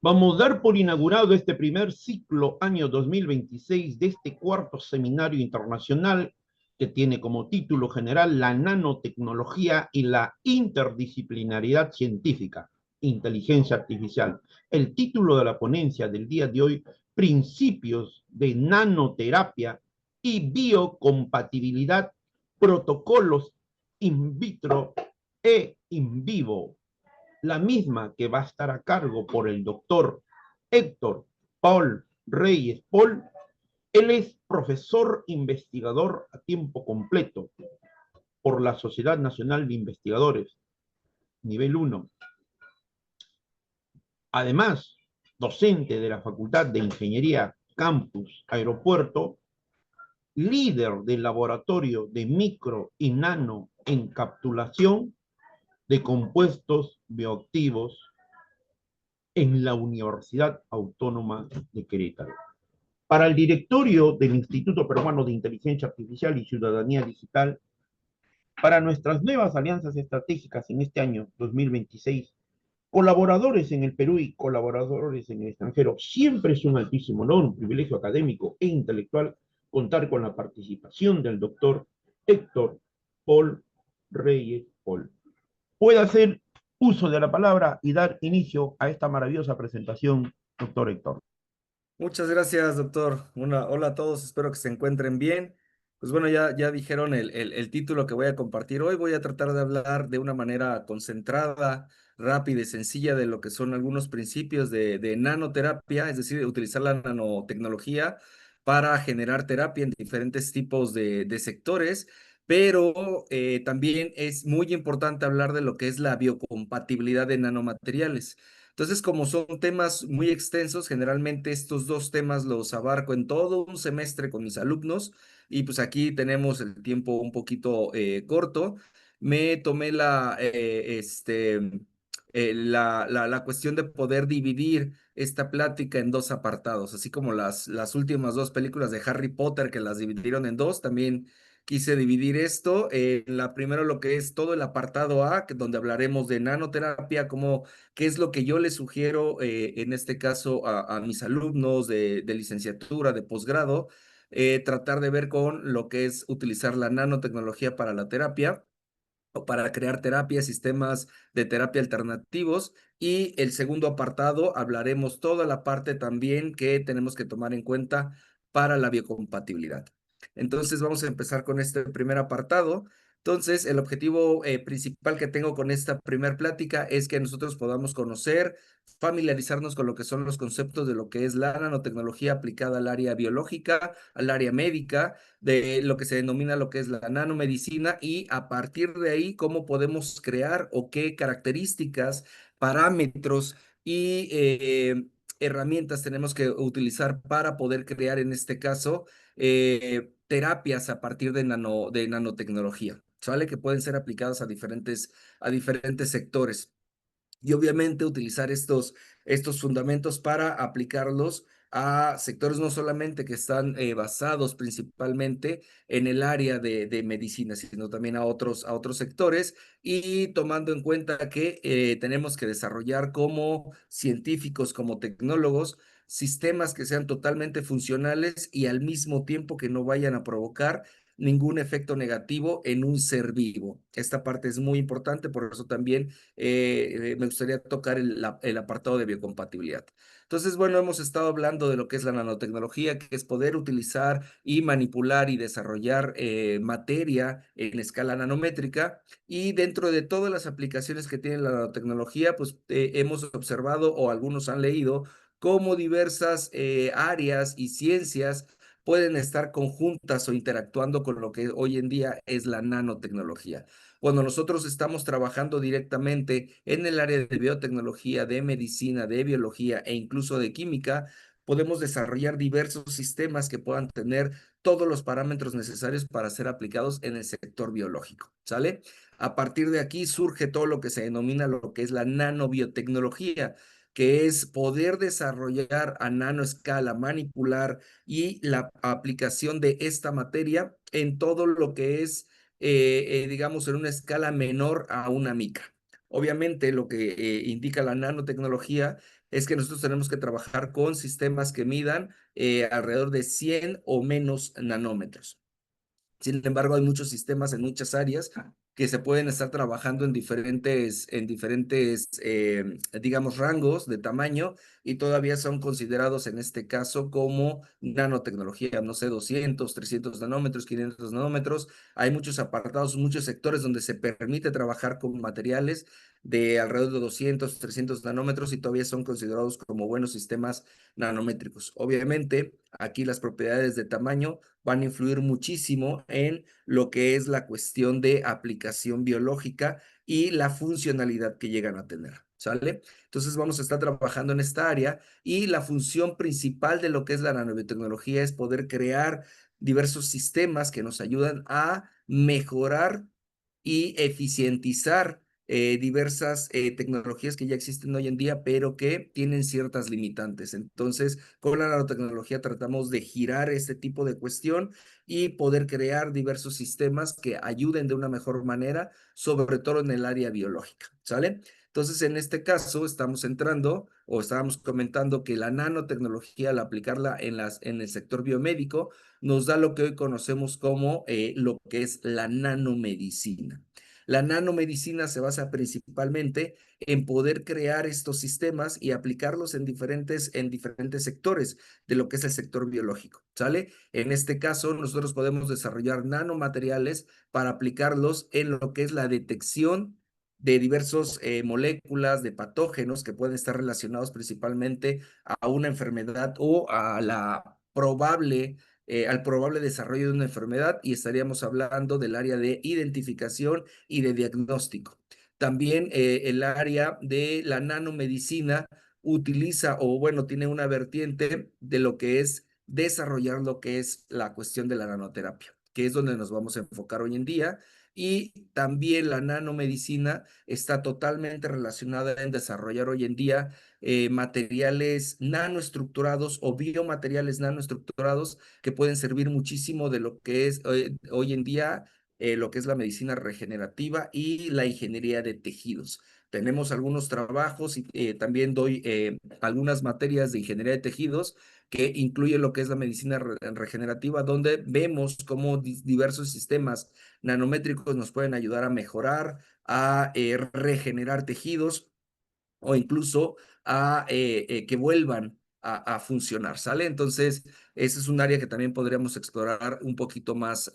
Vamos a dar por inaugurado este primer ciclo año 2026 de este cuarto seminario internacional que tiene como título general la nanotecnología y la interdisciplinariedad científica, inteligencia artificial. El título de la ponencia del día de hoy, principios de nanoterapia y biocompatibilidad, protocolos in vitro e in vivo, la misma que va a estar a cargo por el doctor Héctor Paul Reyes Paul. Él es profesor investigador a tiempo completo por la Sociedad Nacional de Investigadores, nivel 1. Además, docente de la Facultad de Ingeniería Campus Aeropuerto, líder del laboratorio de micro y nano encapsulación de compuestos bioactivos en la Universidad Autónoma de Querétaro. Para el directorio del Instituto Peruano de Inteligencia Artificial y Ciudadanía Digital, para nuestras nuevas alianzas estratégicas en este año 2026, colaboradores en el Perú y colaboradores en el extranjero, siempre es un altísimo honor, un privilegio académico e intelectual contar con la participación del doctor Héctor Paul Reyes Paul. Puede hacer uso de la palabra y dar inicio a esta maravillosa presentación, doctor Héctor. Muchas gracias, doctor. Hola a todos, espero que se encuentren bien. Pues bueno, ya dijeron el título que voy a compartir hoy. Voy a tratar de hablar de una manera concentrada, rápida y sencilla de lo que son algunos principios de nanoterapia, es decir, de utilizar la nanotecnología para generar terapia en diferentes tipos de sectores. Pero también es muy importante hablar de lo que es la biocompatibilidad de nanomateriales. Entonces, como son temas muy extensos, generalmente estos dos temas los abarco en todo un semestre con mis alumnos y pues aquí tenemos el tiempo un poquito corto. Me tomé la cuestión de poder dividir esta plática en dos apartados, así como las últimas dos películas de Harry Potter que las dividieron en dos, también quise dividir esto. La primero lo que es todo el apartado A, donde hablaremos de nanoterapia, cómo qué es lo que yo les sugiero en este caso a mis alumnos de licenciatura, de posgrado, tratar de ver con lo que es utilizar la nanotecnología para la terapia o para crear terapias, sistemas de terapia alternativos. Y el segundo apartado, hablaremos toda la parte también que tenemos que tomar en cuenta para la biocompatibilidad. Entonces vamos a empezar con este primer apartado. Entonces, el objetivo principal que tengo con esta primer plática es que nosotros podamos conocer, familiarizarnos con lo que son los conceptos de lo que es la nanotecnología aplicada al área biológica, al área médica, de lo que se denomina lo que es la nanomedicina y a partir de ahí cómo podemos crear o qué características, parámetros y herramientas tenemos que utilizar para poder crear en este caso terapias a partir de nanotecnología, ¿sale? Que pueden ser aplicadas a diferentes sectores y obviamente utilizar estos fundamentos para aplicarlos a sectores no solamente que están basados principalmente en el área de medicina, sino también a otros sectores y tomando en cuenta que tenemos que desarrollar como científicos, como tecnólogos, sistemas que sean totalmente funcionales y al mismo tiempo que no vayan a provocar ningún efecto negativo en un ser vivo. Esta parte es muy importante, por eso también me gustaría tocar el apartado de biocompatibilidad. Entonces, bueno, hemos estado hablando de lo que es la nanotecnología, que es poder utilizar y manipular y desarrollar materia en escala nanométrica. Y dentro de todas las aplicaciones que tiene la nanotecnología, pues hemos observado o algunos han leído cómo diversas áreas y ciencias pueden estar conjuntas o interactuando con lo que hoy en día es la nanotecnología. Cuando nosotros estamos trabajando directamente en el área de biotecnología, de medicina, de biología e incluso de química, podemos desarrollar diversos sistemas que puedan tener todos los parámetros necesarios para ser aplicados en el sector biológico, ¿sale? A partir de aquí surge todo lo que se denomina lo que es la nanobiotecnología, que es poder desarrollar a nanoescala, manipular y la aplicación de esta materia en todo lo que es digamos, en una escala menor a una micra. Obviamente, lo que indica la nanotecnología es que nosotros tenemos que trabajar con sistemas que midan alrededor de 100 o menos nanómetros. Sin embargo, hay muchos sistemas en muchas áreas que se pueden estar trabajando en diferentes, digamos, rangos de tamaño y todavía son considerados en este caso como nanotecnología, no sé, 200, 300 nanómetros, 500 nanómetros. Hay muchos apartados, muchos sectores donde se permite trabajar con materiales de alrededor de 200, 300 nanómetros y todavía son considerados como buenos sistemas nanométricos. Obviamente, aquí las propiedades de tamaño van a influir muchísimo en lo que es la cuestión de aplicación biológica y la funcionalidad que llegan a tener, ¿sale? Entonces vamos a estar trabajando en esta área y la función principal de lo que es la nanobiotecnología es poder crear diversos sistemas que nos ayudan a mejorar y eficientizar diversas tecnologías que ya existen hoy en día, pero que tienen ciertas limitantes. Entonces, con la nanotecnología tratamos de girar este tipo de cuestión y poder crear diversos sistemas que ayuden de una mejor manera, sobre todo en el área biológica, ¿sale? Entonces, en este caso, estamos entrando o estábamos comentando que la nanotecnología, al aplicarla en el sector biomédico, nos da lo que hoy conocemos como lo que es la nanomedicina. La nanomedicina se basa principalmente en poder crear estos sistemas y aplicarlos en diferentes sectores de lo que es el sector biológico, ¿sale? En este caso, nosotros podemos desarrollar nanomateriales para aplicarlos en lo que es la detección de diversas moléculas, de patógenos que pueden estar relacionados principalmente a una enfermedad o al probable desarrollo de una enfermedad y estaríamos hablando del área de identificación y de diagnóstico. También el área de la nanomedicina utiliza o bueno, tiene una vertiente de lo que es desarrollar lo que es la cuestión de la nanoterapia, que es donde nos vamos a enfocar hoy en día. Y también la nanomedicina está totalmente relacionada en desarrollar hoy en día materiales nanoestructurados o biomateriales nanoestructurados que pueden servir muchísimo de lo que es hoy en día lo que es la medicina regenerativa y la ingeniería de tejidos. Tenemos algunos trabajos y también doy algunas materias de ingeniería de tejidos que incluye lo que es la medicina regenerativa, donde vemos cómo diversos sistemas nanométricos nos pueden ayudar a mejorar, a regenerar tejidos o incluso a que vuelvan a funcionar, ¿sale? Entonces, ese es un área que también podríamos explorar un poquito más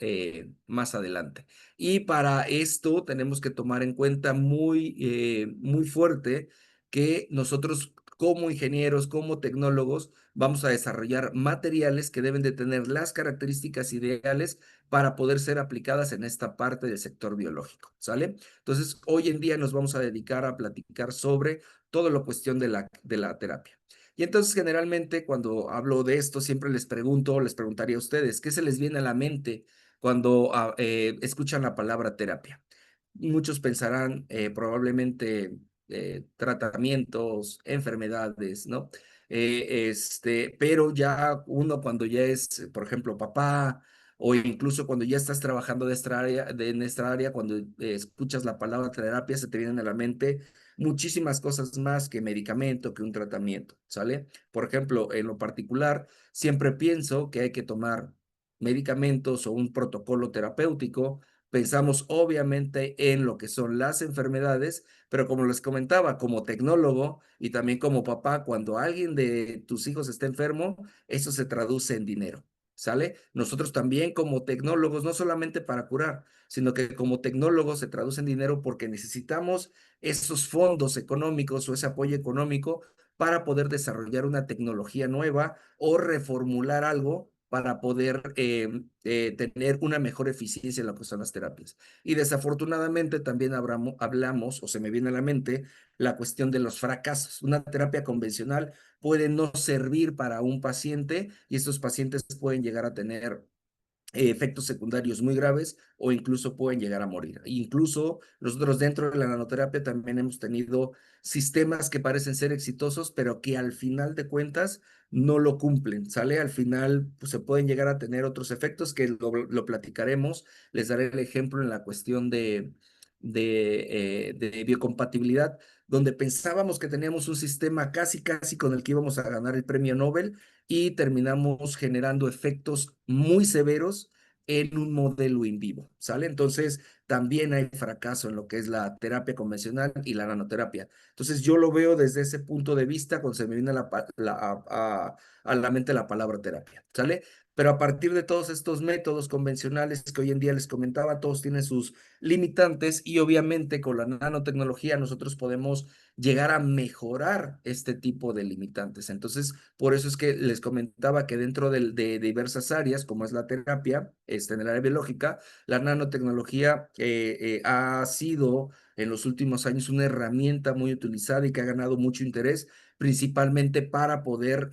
adelante. Y para esto tenemos que tomar en cuenta muy fuerte que nosotros como ingenieros, como tecnólogos, vamos a desarrollar materiales que deben de tener las características ideales para poder ser aplicadas en esta parte del sector biológico, ¿sale? Entonces, hoy en día nos vamos a dedicar a platicar sobre todo lo cuestión de la terapia. Y entonces generalmente cuando hablo de esto, siempre les preguntaría a ustedes, ¿qué se les viene a la mente cuando escuchan la palabra terapia? Muchos pensarán probablemente tratamientos, enfermedades, ¿no? Pero ya uno cuando ya es, por ejemplo, papá, o incluso cuando ya estás trabajando en esta área, cuando escuchas la palabra terapia, se te vienen a la mente muchísimas cosas más que medicamento, que un tratamiento, ¿sale? Por ejemplo, en lo particular, siempre pienso que hay que tomar medicamentos o un protocolo terapéutico. Pensamos obviamente en lo que son las enfermedades, pero como les comentaba, como tecnólogo y también como papá, cuando alguien de tus hijos está enfermo, eso se traduce en dinero. ¿Sale? Nosotros también como tecnólogos, no solamente para curar, sino que como tecnólogos se traduce en dinero porque necesitamos esos fondos económicos o ese apoyo económico para poder desarrollar una tecnología nueva o reformular algo para poder tener una mejor eficiencia en lo que son las terapias. Y desafortunadamente también hablamos, o se me viene a la mente, la cuestión de los fracasos. Una terapia convencional puede no servir para un paciente y estos pacientes pueden llegar a tener efectos secundarios muy graves o incluso pueden llegar a morir. Incluso nosotros dentro de la nanoterapia también hemos tenido sistemas que parecen ser exitosos, pero que al final de cuentas no lo cumplen, ¿sale? Al final pues, se pueden llegar a tener otros efectos que lo platicaremos. Les daré el ejemplo en la cuestión de biocompatibilidad. donde pensábamos que teníamos un sistema casi, casi con el que íbamos a ganar el premio Nobel y terminamos generando efectos muy severos en un modelo in vivo, ¿sale? Entonces, también hay fracaso en lo que es la terapia convencional y la nanoterapia. Entonces, yo lo veo desde ese punto de vista cuando se me viene a la mente la palabra terapia, ¿sale? Pero a partir de todos estos métodos convencionales que hoy en día les comentaba, todos tienen sus limitantes y obviamente con la nanotecnología nosotros podemos llegar a mejorar este tipo de limitantes. Entonces, por eso es que les comentaba que dentro de diversas áreas, como es la terapia, en el área biológica, la nanotecnología ha sido en los últimos años una herramienta muy utilizada y que ha ganado mucho interés, principalmente para poder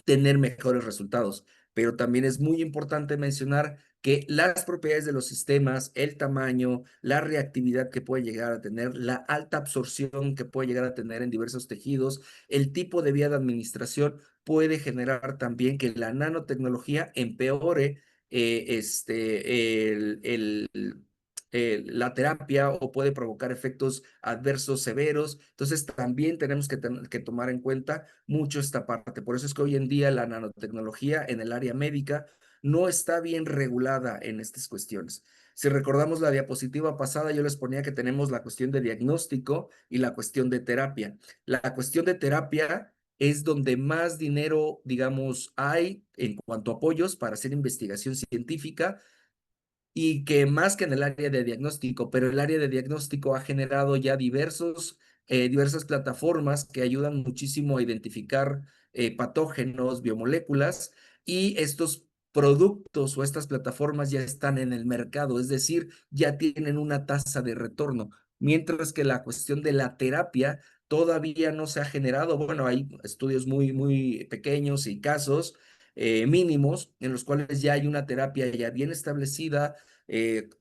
tener mejores resultados. Pero también es muy importante mencionar que las propiedades de los sistemas, el tamaño, la reactividad que puede llegar a tener, la alta absorción que puede llegar a tener en diversos tejidos, el tipo de vía de administración puede generar también que la nanotecnología empeore la terapia o puede provocar efectos adversos severos. Entonces, también tenemos que tomar en cuenta mucho esta parte. Por eso es que hoy en día la nanotecnología en el área médica no está bien regulada en estas cuestiones. Si recordamos la diapositiva pasada, yo les ponía que tenemos la cuestión de diagnóstico y la cuestión de terapia. La cuestión de terapia es donde más dinero, digamos, hay en cuanto a apoyos para hacer investigación científica y que más que en el área de diagnóstico, pero el área de diagnóstico ha generado ya diversas plataformas que ayudan muchísimo a identificar patógenos, biomoléculas, y estos productos o estas plataformas ya están en el mercado, es decir, ya tienen una tasa de retorno, mientras que la cuestión de la terapia todavía no se ha generado. Bueno, hay estudios muy, muy pequeños y casos mínimos en los cuales ya hay una terapia ya bien establecida,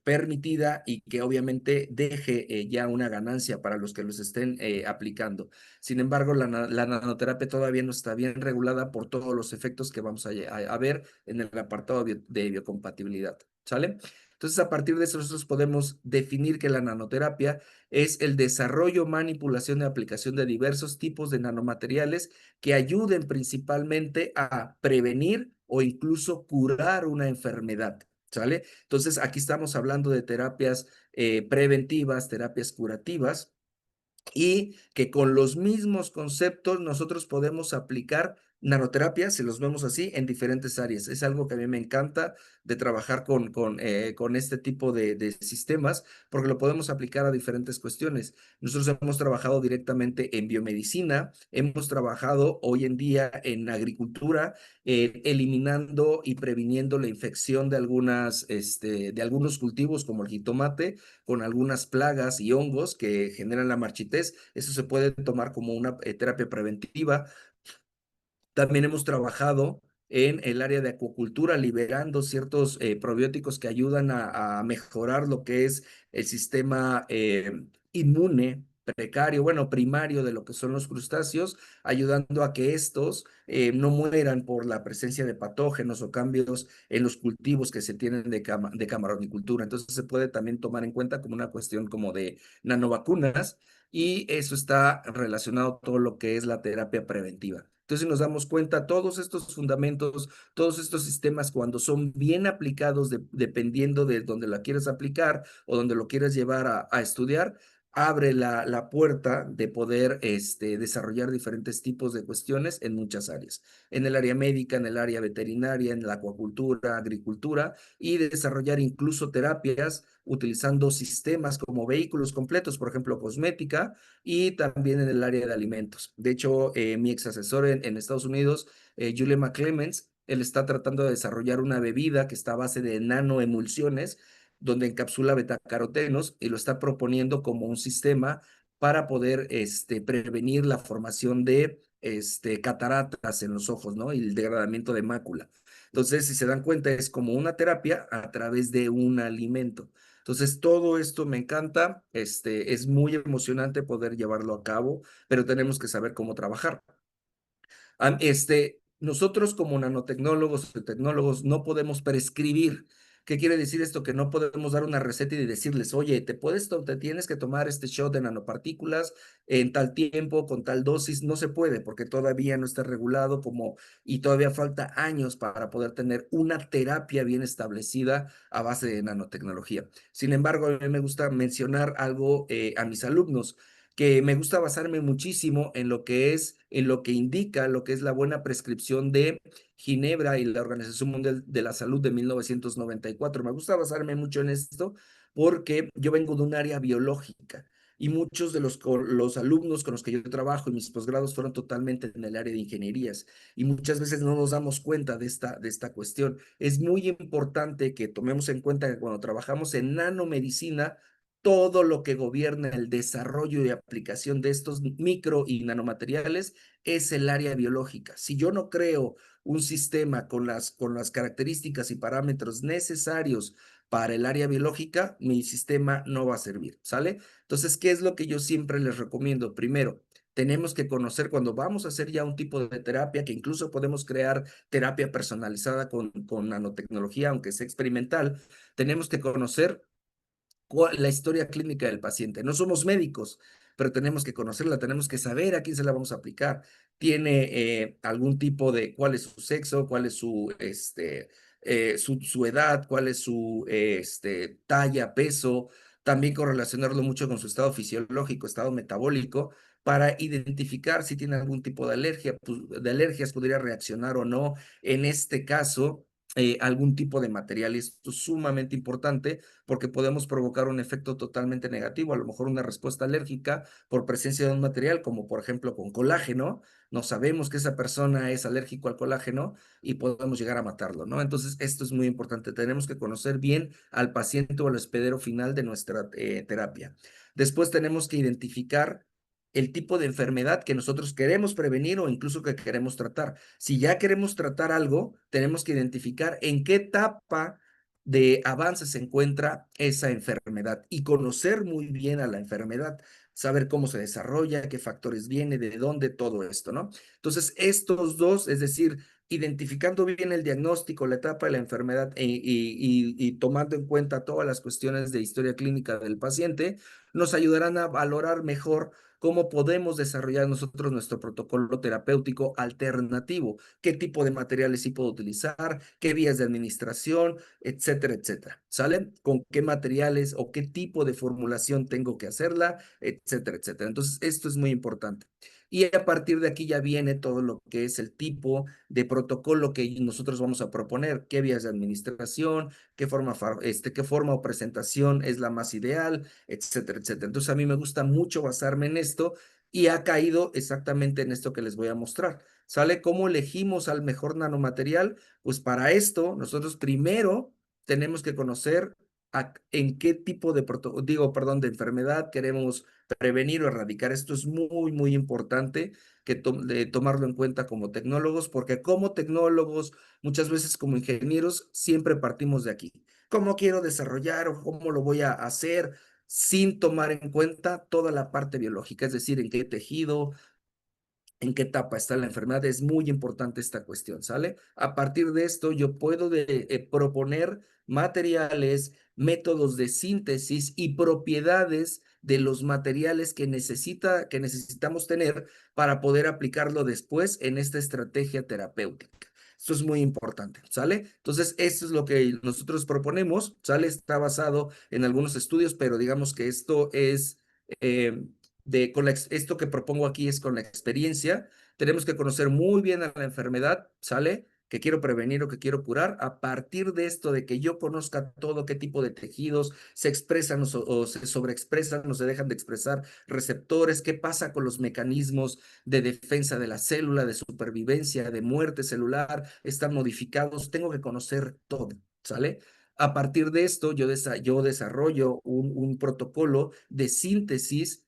permitida y que obviamente deje ya una ganancia para los que los estén aplicando. Sin embargo, la nanoterapia todavía no está bien regulada por todos los efectos que vamos a ver en el apartado de biocompatibilidad. ¿Sale? Entonces, a partir de eso, nosotros podemos definir que la nanoterapia es el desarrollo, manipulación y aplicación de diversos tipos de nanomateriales que ayuden principalmente a prevenir o incluso curar una enfermedad. ¿Sale? Entonces, aquí estamos hablando de terapias preventivas, terapias curativas, y que con los mismos conceptos nosotros podemos aplicar nanoterapia, si los vemos así, en diferentes áreas. Es algo que a mí me encanta de trabajar con este tipo de sistemas, porque lo podemos aplicar a diferentes cuestiones. Nosotros hemos trabajado directamente en biomedicina, hemos trabajado hoy en día en agricultura, eliminando y previniendo la infección de algunos cultivos como el jitomate, con algunas plagas y hongos que generan la marchitez. Eso se puede tomar como una terapia preventiva. También hemos trabajado en el área de acuacultura, liberando ciertos probióticos que ayudan a mejorar lo que es el sistema inmune precario, bueno, primario de lo que son los crustáceos, ayudando a que estos no mueran por la presencia de patógenos o cambios en los cultivos que se tienen de camaronicultura. Entonces se puede también tomar en cuenta como una cuestión como de nanovacunas, y eso está relacionado a todo lo que es la terapia preventiva. Entonces nos damos cuenta, todos estos fundamentos, todos estos sistemas, cuando son bien aplicados, dependiendo de donde la quieras aplicar o donde lo quieras llevar a estudiar, abre la puerta de poder desarrollar diferentes tipos de cuestiones en muchas áreas. En el área médica, en el área veterinaria, en la acuacultura, agricultura, y desarrollar incluso terapias utilizando sistemas como vehículos completos, por ejemplo, cosmética, y también en el área de alimentos. De hecho, mi ex asesor en Estados Unidos, Julie McClemens, él está tratando de desarrollar una bebida que está a base de nanoemulsiones, donde encapsula betacarotenos, y lo está proponiendo como un sistema para poder prevenir la formación de cataratas en los ojos, ¿no? Y el degradamiento de mácula. Entonces, si se dan cuenta, es como una terapia a través de un alimento. Entonces, todo esto me encanta, es muy emocionante poder llevarlo a cabo, pero tenemos que saber cómo trabajar. Nosotros como nanotecnólogos y tecnólogos no podemos prescribir ¿Qué quiere decir esto? Que no podemos dar una receta y decirles, oye, te tienes que tomar este shot de nanopartículas en tal tiempo, con tal dosis. No se puede porque todavía no está regulado como, y todavía falta años para poder tener una terapia bien establecida a base de nanotecnología. Sin embargo, a mí me gusta mencionar algo a mis alumnos, que me gusta basarme muchísimo en lo que es, en lo que indica, lo que es la buena prescripción de Ginebra y la Organización Mundial de la Salud de 1994. Me gusta basarme mucho en esto porque yo vengo de un área biológica y muchos de los alumnos con los que yo trabajo y mis posgrados fueron totalmente en el área de ingenierías y muchas veces no nos damos cuenta de esta cuestión. Es muy importante que tomemos en cuenta que cuando trabajamos en nanomedicina, todo lo que gobierna el desarrollo y aplicación de estos micro y nanomateriales es el área biológica. Si yo no creo un sistema con las características y parámetros necesarios para el área biológica, mi sistema no va a servir, ¿sale? Entonces, ¿qué es lo que yo siempre les recomiendo? Primero, tenemos que conocer cuando vamos a hacer ya un tipo de terapia, que incluso podemos crear terapia personalizada con nanotecnología, aunque sea experimental, tenemos que conocer la historia clínica del paciente. No somos médicos, pero tenemos que conocerla, tenemos que saber a quién se la vamos a aplicar. Tiene algún tipo de, cuál es su sexo, cuál es su edad, cuál es su talla, peso, también correlacionarlo mucho con su estado fisiológico, estado metabólico, para identificar si tiene algún tipo de alergia, pues, de alergias, podría reaccionar o no. En este caso, algún tipo de material. Y esto es sumamente importante porque podemos provocar un efecto totalmente negativo, a lo mejor una respuesta alérgica por presencia de un material, como por ejemplo con colágeno. No sabemos que esa persona es alérgico al colágeno y podemos llegar a matarlo, ¿no? Entonces, esto es muy importante. Tenemos que conocer bien al paciente o al hospedero final de nuestra terapia. Después tenemos que identificar el tipo de enfermedad que nosotros queremos prevenir o incluso que queremos tratar. Si ya queremos tratar algo, tenemos que identificar en qué etapa de avance se encuentra esa enfermedad y conocer muy bien a la enfermedad, saber cómo se desarrolla, qué factores viene, de dónde, todo esto, ¿no? Entonces, estos dos, es decir, identificando bien el diagnóstico, la etapa de la enfermedad y tomando en cuenta todas las cuestiones de historia clínica del paciente, nos ayudarán a valorar mejor cómo podemos desarrollar nosotros nuestro protocolo terapéutico alternativo, qué tipo de materiales sí puedo utilizar, qué vías de administración, etcétera, etcétera. ¿Sale? Con qué materiales o qué tipo de formulación tengo que hacerla, etcétera, etcétera. Entonces, esto es muy importante. Y a partir de aquí ya viene todo lo que es el tipo de protocolo que nosotros vamos a proponer, qué vías de administración, qué forma o presentación es la más ideal, etcétera, etcétera. Entonces a mí me gusta mucho basarme en esto y ha caído exactamente en esto que les voy a mostrar. ¿Sale? ¿Cómo elegimos al mejor nanomaterial? Pues para esto nosotros primero tenemos que conocer en qué tipo de, de enfermedad queremos prevenir o erradicar. Esto es muy, muy importante de tomarlo en cuenta como tecnólogos, porque como tecnólogos, muchas veces como ingenieros, siempre partimos de aquí. ¿Cómo quiero desarrollar o cómo lo voy a hacer sin tomar en cuenta toda la parte biológica? Es decir, en qué tejido, en qué etapa está la enfermedad. Es muy importante esta cuestión, ¿sale? A partir de esto, yo puedo proponer materiales, métodos de síntesis y propiedades de los materiales que necesitamos tener para poder aplicarlo después en esta estrategia terapéutica. Esto es muy importante, ¿sale? Entonces, esto es lo que nosotros proponemos, ¿sale? Está basado en algunos estudios, pero digamos que esto es eh, esto que propongo aquí es con la experiencia. Tenemos que conocer muy bien a la enfermedad, ¿sale? Que quiero prevenir o que quiero curar. A partir de esto, de que yo conozca todo qué tipo de tejidos se expresan o se sobreexpresan o se dejan de expresar receptores, qué pasa con los mecanismos de defensa de la célula, de supervivencia, de muerte celular, están modificados. Tengo que conocer todo, ¿sale? A partir de esto, yo desarrollo un protocolo de síntesis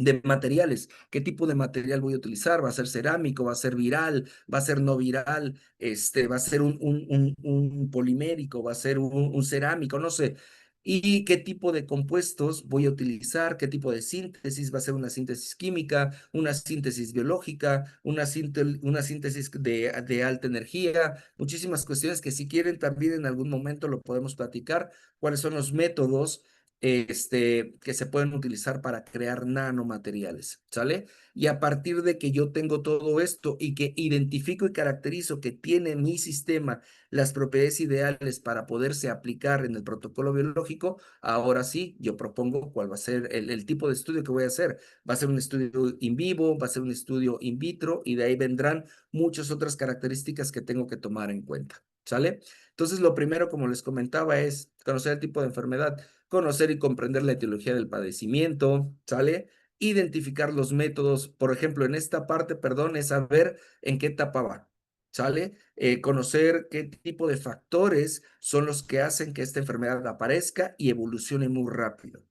de materiales. ¿Qué tipo de material voy a utilizar? ¿Va a ser cerámico? ¿Va a ser viral? ¿Va a ser no viral? ¿Va a ser un polimérico? ¿Va a ser un cerámico? No sé. y qué tipo de compuestos voy a utilizar, qué tipo de síntesis, va a ser una síntesis química, una síntesis biológica, una síntesis de alta energía, muchísimas cuestiones que si quieren también en algún momento lo podemos platicar, cuáles son los métodos que se pueden utilizar para crear nanomateriales, ¿sale? Y a partir de que yo tengo todo esto y que identifico y caracterizo que tiene mi sistema las propiedades ideales para poderse aplicar en el protocolo biológico, ahora sí, yo propongo cuál va a ser el tipo de estudio que voy a hacer. Va a ser un estudio in vivo, va a ser un estudio in vitro y de ahí vendrán muchas otras características que tengo que tomar en cuenta. ¿Sale? Entonces, lo primero, como les comentaba, es conocer el tipo de enfermedad, conocer y comprender la etiología del padecimiento, ¿sale? Identificar los métodos, por ejemplo, en esta parte, perdón, es saber en qué etapa va, ¿sale? Conocer qué tipo de factores son los que hacen que esta enfermedad aparezca y evolucione muy rápido.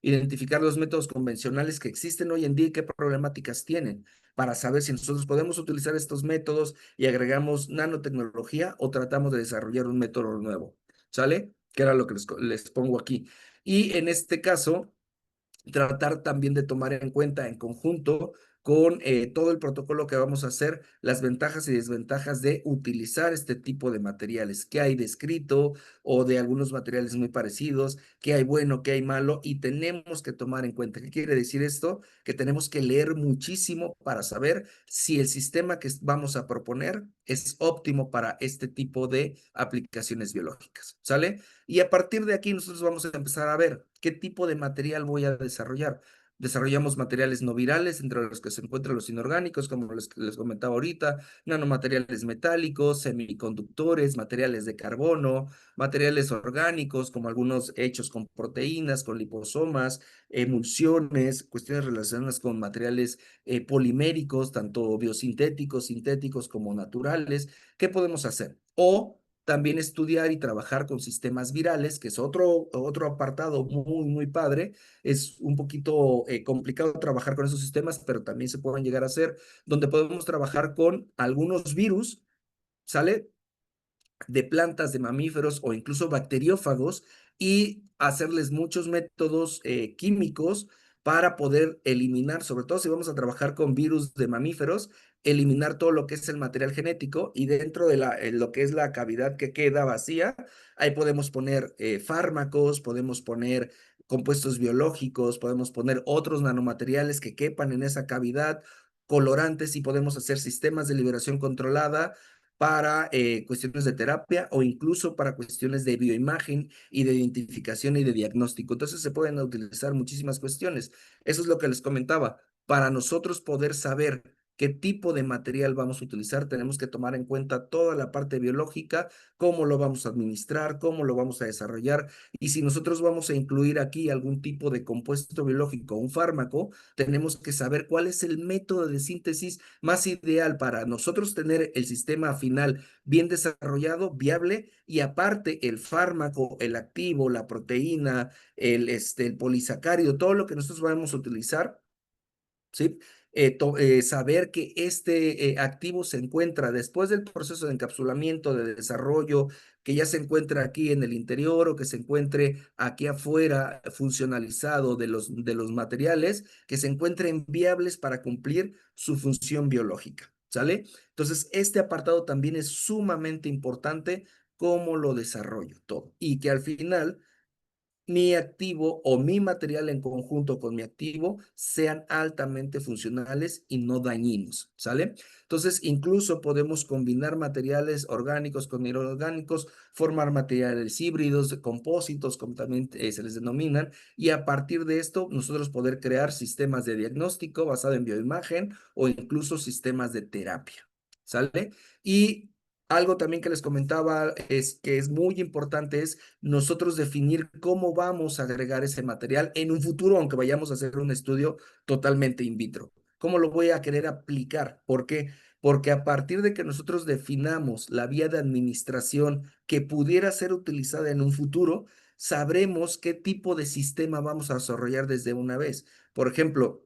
Identificar los métodos convencionales que existen hoy en día y qué problemáticas tienen para saber si nosotros podemos utilizar estos métodos y agregamos nanotecnología o tratamos de desarrollar un método nuevo, ¿sale? Que era lo que les pongo aquí. Y en este caso, tratar también de tomar en cuenta en conjunto con todo el protocolo que vamos a hacer, las ventajas y desventajas de utilizar este tipo de materiales, qué hay descrito o de algunos materiales muy parecidos, qué hay bueno, qué hay malo, y tenemos que tomar en cuenta. ¿Qué quiere decir esto? Que tenemos que leer muchísimo para saber si el sistema que vamos a proponer es óptimo para este tipo de aplicaciones biológicas, ¿sale? Y a partir de aquí nosotros vamos a empezar a ver qué tipo de material voy a desarrollar. Desarrollamos materiales no virales, entre los que se encuentran los inorgánicos, como les comentaba ahorita, nanomateriales metálicos, semiconductores, materiales de carbono, materiales orgánicos, como algunos hechos con proteínas, con liposomas, emulsiones, cuestiones relacionadas con materiales poliméricos, tanto biosintéticos, sintéticos como naturales. ¿Qué podemos hacer? O también estudiar y trabajar con sistemas virales, que es otro apartado muy, muy padre. Es un poquito complicado trabajar con esos sistemas, pero también se pueden llegar a hacer, donde podemos trabajar con algunos virus, ¿sale? De plantas, de mamíferos o incluso bacteriófagos y hacerles muchos métodos químicos para poder eliminar, sobre todo si vamos a trabajar con virus de mamíferos, eliminar todo lo que es el material genético y dentro de lo que es la cavidad que queda vacía, ahí podemos poner fármacos, podemos poner compuestos biológicos, podemos poner otros nanomateriales que quepan en esa cavidad, colorantes y podemos hacer sistemas de liberación controlada para cuestiones de terapia o incluso para cuestiones de bioimagen y de identificación y de diagnóstico. Entonces se pueden utilizar muchísimas cuestiones. Eso es lo que les comentaba. Para nosotros poder saber qué tipo de material vamos a utilizar, tenemos que tomar en cuenta toda la parte biológica, cómo lo vamos a administrar, cómo lo vamos a desarrollar. Y si nosotros vamos a incluir aquí algún tipo de compuesto biológico, un fármaco, tenemos que saber cuál es el método de síntesis más ideal para nosotros tener el sistema final bien desarrollado, viable, y aparte el fármaco, el activo, la proteína, el polisacárido, todo lo que nosotros vamos a utilizar, ¿sí? Saber que este activo se encuentra después del proceso de encapsulamiento, de desarrollo, que ya se encuentra aquí en el interior o que se encuentre aquí afuera funcionalizado de los materiales, que se encuentren viables para cumplir su función biológica, ¿sale? Entonces, este apartado también es sumamente importante, cómo lo desarrollo todo y que al final mi activo o mi material en conjunto con mi activo sean altamente funcionales y no dañinos, ¿sale? Entonces, incluso podemos combinar materiales orgánicos con inorgánicos, formar materiales híbridos, compósitos, como también se les denominan, y a partir de esto nosotros poder crear sistemas de diagnóstico basado en bioimagen o incluso sistemas de terapia, ¿sale? Y algo también que les comentaba es que es muy importante es nosotros definir cómo vamos a agregar ese material en un futuro, aunque vayamos a hacer un estudio totalmente in vitro. ¿Cómo lo voy a querer aplicar? ¿Por qué? Porque a partir de que nosotros definamos la vía de administración que pudiera ser utilizada en un futuro, sabremos qué tipo de sistema vamos a desarrollar desde una vez. Por ejemplo,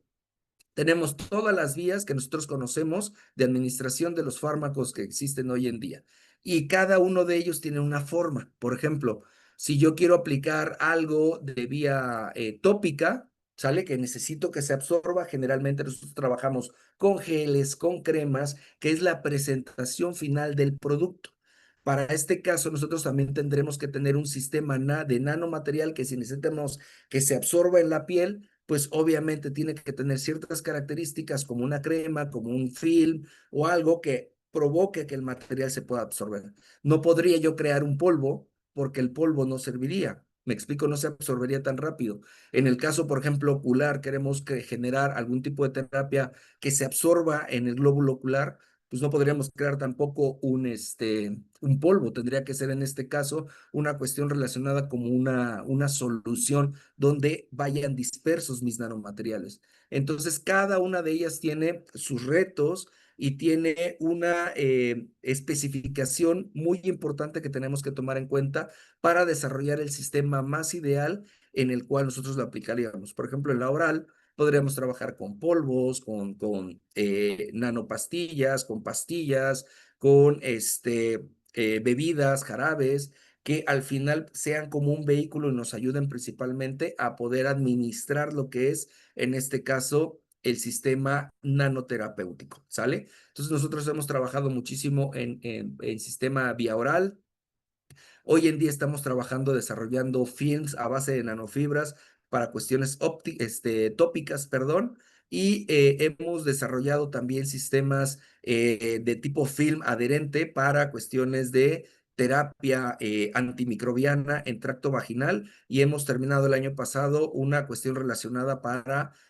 tenemos todas las vías que nosotros conocemos de administración de los fármacos que existen hoy en día. Y cada uno de ellos tiene una forma. Por ejemplo, Si yo quiero aplicar algo de vía tópica, ¿sale? Que necesito que se absorba, generalmente nosotros trabajamos con geles, con cremas, que es la presentación final del producto. Para este caso, nosotros también tendremos que tener un sistema de nanomaterial que si necesitamos que se absorba en la piel, pues obviamente tiene que tener ciertas características como una crema, como un film o algo que provoque que el material se pueda absorber. No podría yo crear un polvo porque el polvo no serviría. Me explico, no se absorbería tan rápido. En el caso, por ejemplo, ocular, queremos generar algún tipo de terapia que se absorba en el glóbulo ocular, pues no podríamos crear tampoco un polvo. Tendría que ser en este caso una cuestión relacionada como una solución donde vayan dispersos mis nanomateriales. Entonces, cada una de ellas tiene sus retos y tiene una especificación muy importante que tenemos que tomar en cuenta para desarrollar el sistema más ideal en el cual nosotros lo aplicaríamos. Por ejemplo, en la oral podríamos trabajar con polvos, con nanopastillas, con pastillas, con bebidas, jarabes, que al final sean como un vehículo y nos ayuden principalmente a poder administrar lo que es, en este caso, el sistema nanoterapéutico, ¿sale? Entonces nosotros hemos trabajado muchísimo en sistema vía oral. Hoy en día estamos trabajando, desarrollando films a base de nanofibras para cuestiones tópicas, perdón, y hemos desarrollado también sistemas de tipo film adherente para cuestiones de terapia antimicrobiana en tracto vaginal y hemos terminado el año pasado una cuestión relacionada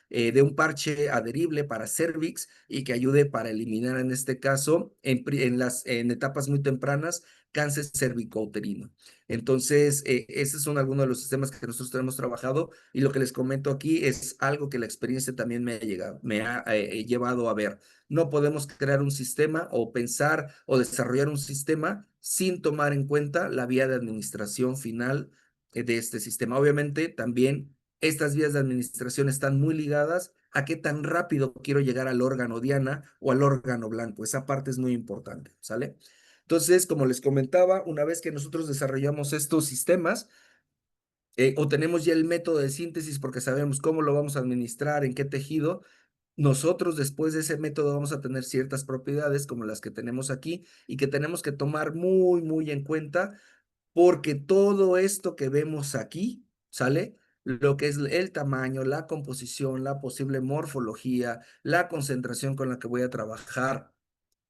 de un parche adherible para cervix y que ayude para eliminar en este caso en etapas muy tempranas cáncer cervicouterino. Entonces, esos son algunos de los sistemas que nosotros tenemos trabajado y lo que les comento aquí es algo que la experiencia también me ha llevado a ver. No podemos crear un sistema o pensar o desarrollar un sistema sin tomar en cuenta la vía de administración final de este sistema. Obviamente, también estas vías de administración están muy ligadas a qué tan rápido quiero llegar al órgano diana o al órgano blanco. Esa parte es muy importante, ¿sale? Entonces, como les comentaba, una vez que nosotros desarrollamos estos sistemas, o tenemos ya el método de síntesis porque sabemos cómo lo vamos a administrar, en qué tejido, nosotros después de ese método vamos a tener ciertas propiedades como las que tenemos aquí y que tenemos que tomar muy, muy en cuenta porque todo esto que vemos aquí, ¿sale? Lo que es el tamaño, la composición, la posible morfología, la concentración con la que voy a trabajar,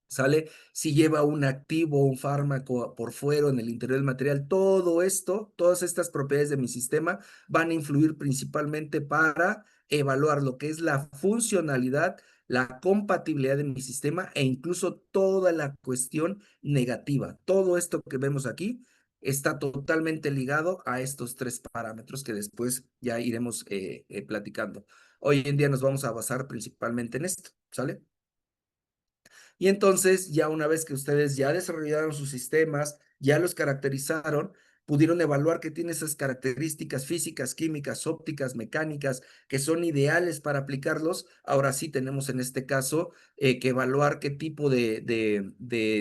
¿sale? Si lleva un activo, un fármaco por fuera, en el interior del material, todo esto, todas estas propiedades de mi sistema van a influir principalmente para evaluar lo que es la funcionalidad, la compatibilidad de mi sistema e incluso toda la cuestión negativa. Todo esto que vemos aquí está totalmente ligado a estos tres parámetros que después ya iremos platicando. Hoy en día nos vamos a basar principalmente en esto, ¿sale? Y entonces, ya una vez que ustedes ya desarrollaron sus sistemas, ya los caracterizaron, pudieron evaluar que tiene esas características físicas, químicas, ópticas, mecánicas, que son ideales para aplicarlos. Ahora sí tenemos en este caso que evaluar qué tipo de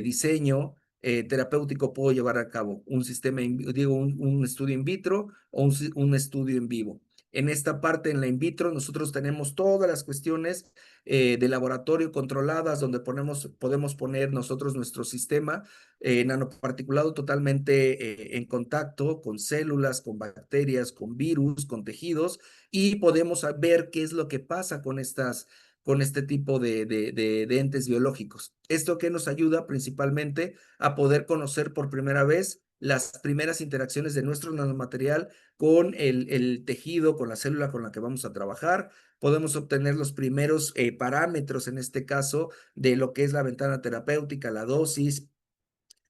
diseño terapéutico puedo llevar a cabo. Un sistema, digo, un estudio in vitro o un estudio en vivo. En esta parte, en la in vitro, nosotros tenemos todas las cuestiones de laboratorio controladas, donde podemos poner nosotros nuestro sistema nanoparticulado totalmente en contacto con células, con bacterias, con virus, con tejidos, y podemos ver qué es lo que pasa con este tipo de entes biológicos. Esto que nos ayuda principalmente a poder conocer por primera vez las primeras interacciones de nuestro nanomaterial con el tejido, con la célula con la que vamos a trabajar. Podemos obtener los primeros parámetros, en este caso, de lo que es la ventana terapéutica, la dosis,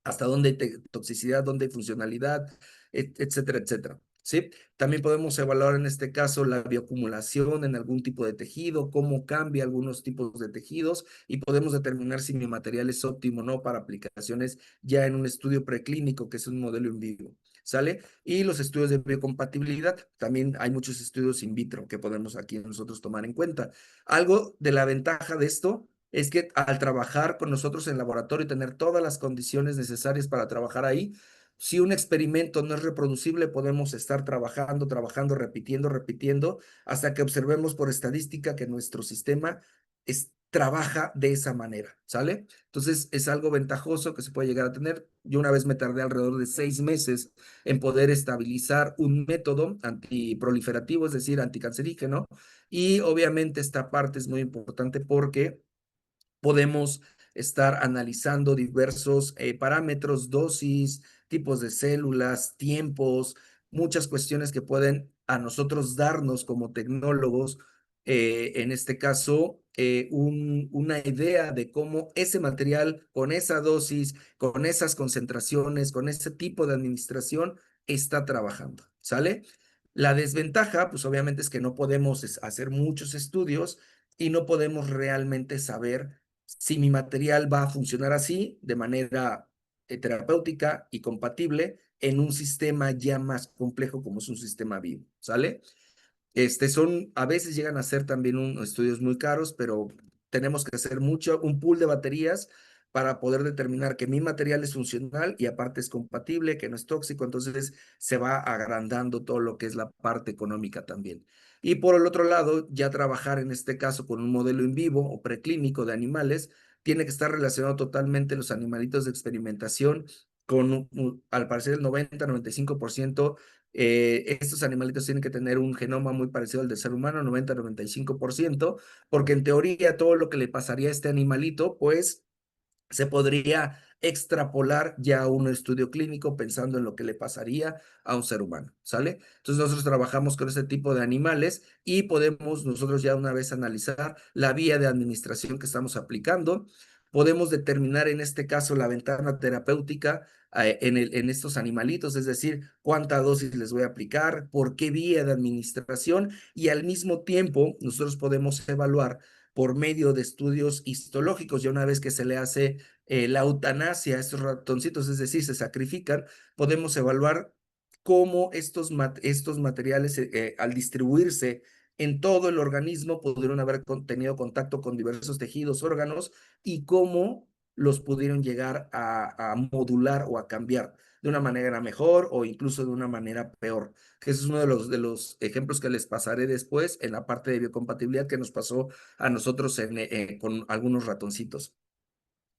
hasta dónde hay toxicidad, dónde hay funcionalidad, etcétera, etcétera. ¿Sí? También podemos evaluar en este caso la bioacumulación en algún tipo de tejido, cómo cambia algunos tipos de tejidos y podemos determinar si mi material es óptimo o no para aplicaciones ya en un estudio preclínico, que es un modelo en vivo. ¿Sale? Y los estudios de biocompatibilidad. También hay muchos estudios in vitro que podemos aquí nosotros tomar en cuenta. Algo de la ventaja de esto es que al trabajar con nosotros en laboratorio y tener todas las condiciones necesarias para trabajar ahí, Si un experimento no es reproducible, podemos estar trabajando, trabajando, repitiendo, repitiendo, hasta que observemos por estadística que nuestro sistema trabaja de esa manera, ¿sale? Entonces, es algo ventajoso que se puede llegar a tener. Yo una vez me tardé alrededor de 6 meses en poder estabilizar un método antiproliferativo, es decir, anticancerígeno, y obviamente esta parte es muy importante porque podemos estar analizando diversos parámetros, dosis, tipos de células, tiempos, muchas cuestiones que pueden a nosotros darnos como tecnólogos, en este caso, una idea de cómo ese material con esa dosis, con esas concentraciones, con ese tipo de administración está trabajando, ¿sale? La desventaja, pues obviamente es que no podemos hacer muchos estudios y no podemos realmente saber si mi material va a funcionar así, de manera terapéutica y compatible, en un sistema ya más complejo como es un sistema vivo, ¿sale? A veces llegan a ser también estudios muy caros, pero tenemos que hacer un pool de baterías para poder determinar que mi material es funcional y aparte es compatible, que no es tóxico, entonces se va agrandando todo lo que es la parte económica también. Y por el otro lado, ya trabajar en este caso con un modelo in vivo o preclínico de animales, tiene que estar relacionado totalmente los animalitos de experimentación con, al parecer, el 90-95%. Estos animalitos tienen que tener un genoma muy parecido al del ser humano, 90-95%, porque en teoría todo lo que le pasaría a este animalito, pues se podría extrapolar ya a un estudio clínico pensando en lo que le pasaría a un ser humano, ¿sale? Entonces nosotros trabajamos con este tipo de animales y podemos nosotros ya una vez analizar la vía de administración que estamos aplicando. Podemos determinar en este caso la ventana terapéutica en estos animalitos, es decir, cuánta dosis les voy a aplicar, por qué vía de administración y al mismo tiempo nosotros podemos evaluar por medio de estudios histológicos, ya una vez que se le hace la eutanasia a estos ratoncitos, es decir, se sacrifican, podemos evaluar cómo estos materiales al distribuirse en todo el organismo pudieron haber tenido contacto con diversos tejidos, órganos y cómo los pudieron llegar a modular o a cambiar de una manera mejor o incluso de una manera peor, que ese es uno de los ejemplos que les pasaré después en la parte de biocompatibilidad que nos pasó a nosotros con algunos ratoncitos.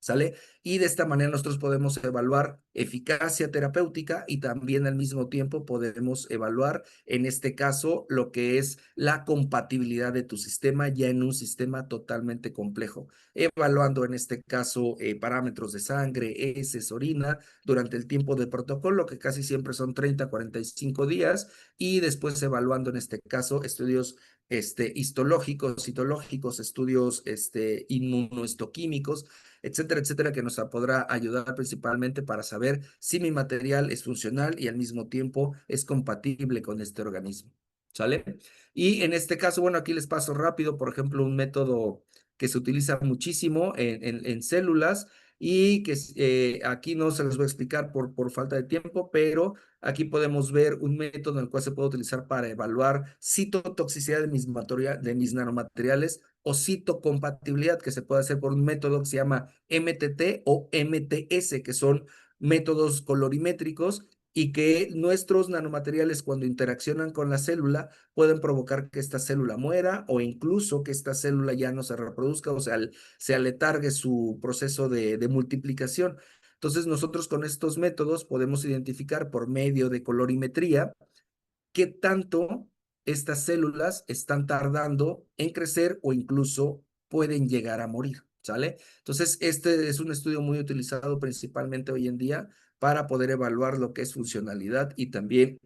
¿Sale? Y de esta manera nosotros podemos evaluar eficacia terapéutica y también al mismo tiempo podemos evaluar, en este caso, lo que es la compatibilidad de tu sistema ya en un sistema totalmente complejo, evaluando en este caso parámetros de sangre, heces, orina, durante el tiempo del protocolo, que casi siempre son 30-45 días, y después evaluando en este caso estudios histológicos, citológicos, estudios inmunohistoquímicos, etcétera, etcétera, que nos podrá ayudar principalmente para saber si mi material es funcional y al mismo tiempo es compatible con este organismo. ¿Sale? Y en este caso, bueno, aquí les paso rápido, por ejemplo, un método que se utiliza muchísimo en células y que aquí no se los voy a explicar por falta de tiempo, pero aquí podemos ver un método en el cual se puede utilizar para evaluar citotoxicidad de mis nanomateriales o citocompatibilidad, que se puede hacer por un método que se llama MTT o MTS, que son métodos colorimétricos y que nuestros nanomateriales cuando interaccionan con la célula pueden provocar que esta célula muera o incluso que esta célula ya no se reproduzca o sea, se aletargue su proceso de multiplicación. Entonces nosotros con estos métodos podemos identificar por medio de colorimetría qué tanto estas células están tardando en crecer o incluso pueden llegar a morir, ¿sale? Entonces, este es un estudio muy utilizado principalmente hoy en día para poder evaluar lo que es funcionalidad y también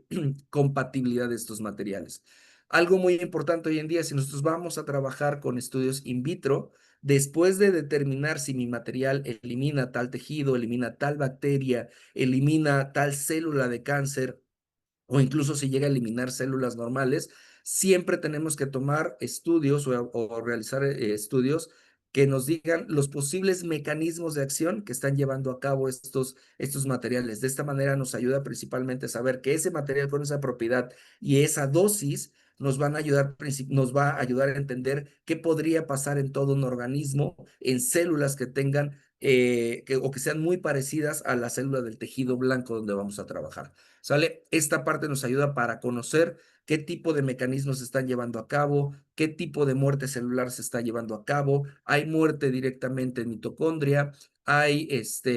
compatibilidad de estos materiales. Algo muy importante hoy en día, si nosotros vamos a trabajar con estudios in vitro, después de determinar si mi material elimina tal tejido, elimina tal bacteria, elimina tal célula de cáncer, o incluso si llega a eliminar células normales, siempre tenemos que tomar estudios o realizar estudios que nos digan los posibles mecanismos de acción que están llevando a cabo estos materiales. De esta manera nos ayuda principalmente a saber que ese material con esa propiedad y esa dosis nos va a ayudar a entender qué podría pasar en todo un organismo, en células que tengan o que sean muy parecidas a la célula del tejido blanco donde vamos a trabajar. ¿Sale? Esta parte nos ayuda para conocer qué tipo de mecanismos se están llevando a cabo, qué tipo de muerte celular se está llevando a cabo. Hay muerte directamente en mitocondria, hay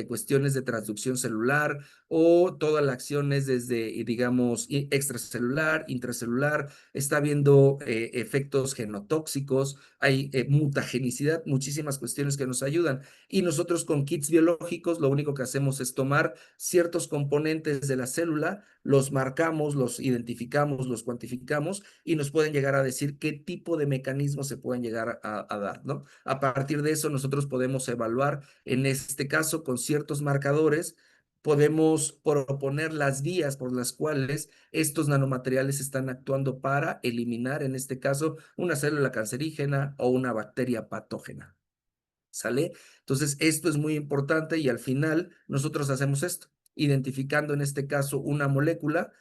cuestiones de transducción celular o toda la acción es desde, digamos, extracelular, intracelular, está habiendo efectos genotóxicos, hay mutagenicidad, muchísimas cuestiones que nos ayudan. Y nosotros con kits biológicos lo único que hacemos es tomar ciertos componentes de la célula, los marcamos, los identificamos, los cuantificamos y nos pueden llegar a decir qué tipo de mecanismos se pueden llegar a dar, ¿no? A partir de eso nosotros podemos evaluar, en este caso con ciertos marcadores, podemos proponer las vías por las cuales estos nanomateriales están actuando para eliminar, en este caso, una célula cancerígena o una bacteria patógena. ¿Sale? Entonces, esto es muy importante y al final nosotros hacemos esto, identificando en este caso una molécula